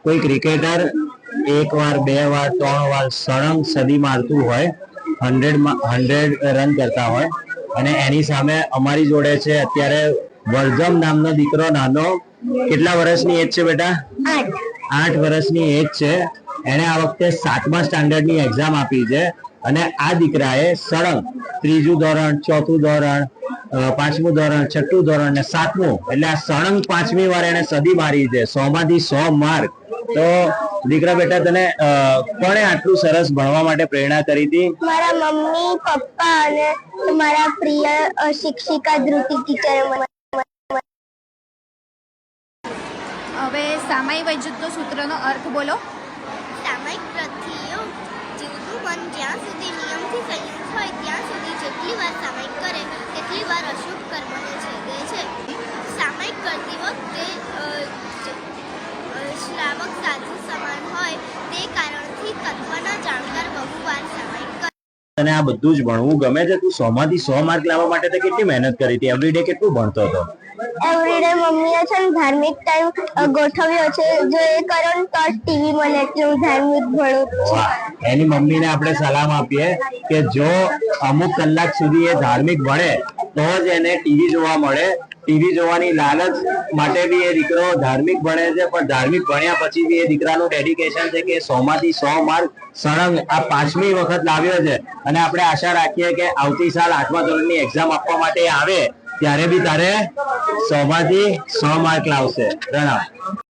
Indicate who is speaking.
Speaker 1: કોઈ ક્રિકેટર એક વાર બે વાર ત્રણ વાર સળંગ સદી મારતું હોય, 100 રન કરતા હોય, અને એની સામે અમારી જોડે છે અત્યારે વર્ધમ નામનો દીકરો, નાનો. કેટલા વર્ષની એજ છે બેટા? 8 વર્ષની એજ છે. એને આ વખતે 7મા સ્ટાન્ડર્ડની એક્ઝામ આપી છે, અને આ દીકરાએ સળંગ 3જું ધોરણ, 4થું ધોરણ, 5મું ધોરણ, 6થું ધોરણ ને 7મું, એટલે આ સળંગ 5મી વાર એને સદી મારી છે. 100 માંથી 100 માર્ક. તો દીકરા બેટા, તને કોણે આટલું સરસ ભણવા માટે પ્રેરણા કરી હતી?
Speaker 2: મારા મમ્મી, પપ્પા અને મારા પ્રિય શિક્ષિકા ધ્રુતિ ટીચરે.
Speaker 3: હવે સામાયિક વૈજયંતનો સૂત્રનો અર્થ બોલો.
Speaker 2: સામાયિક પ્રતિઓ જીવનું મન જ્યાં સુધી નિયમથી સંયુક્ત હોય ત્યાં સુધી જેટલી વાર સામાયિક કરે તેટલી વાર અશુભ કર્મને છેદે છે. સામાયિક કરતી વખતે શ્રાવક સાધુ સમાન હોય તે કારણથી તત્વના જાણકાર બહુવાર સામાયિક કરે.
Speaker 1: તને આ બધું જ ભણવું ગમે છે? તું 100 માંથી 100 માર્ક લાવવા માટે તે કેટલી મહેનત કરી હતી? એવરીડે કેટલું ભણતો હતો?
Speaker 2: એવરીડે મમ્મીએ છે ને ધાર્મિક ટાઈમ ગોઠવ્યો છે. જો એ કરો ને તો ટીવી મળે એટલે હું ધાર્મિક ભણું છું.
Speaker 1: એની મમ્મીને આપણે સલામ આપીએ કે જો અમુક કલાક સુધી એ ધાર્મિક ભણે તો જ એને ટીવી જોવા મળે. ટીવી જોવાની લાલચ માટે બી એ દીકરો ધાર્મિક ભણે છે, પણ ધાર્મિક ભણ્યા પછી બી એ દીકરાનું ડેડિકેશન છે કે 100 માંથી 100 માર્ક સળંગ આ 5મી વખત લાવ્યો છે. અને આપણે આશા રાખીએ કે આવતી સાલ 8મા ધોરણની એક્ઝામ આપવા માટે આવે ત્યારે બી તારે 100 માંથી 100 માર્ક લાવશે. પ્રણામ.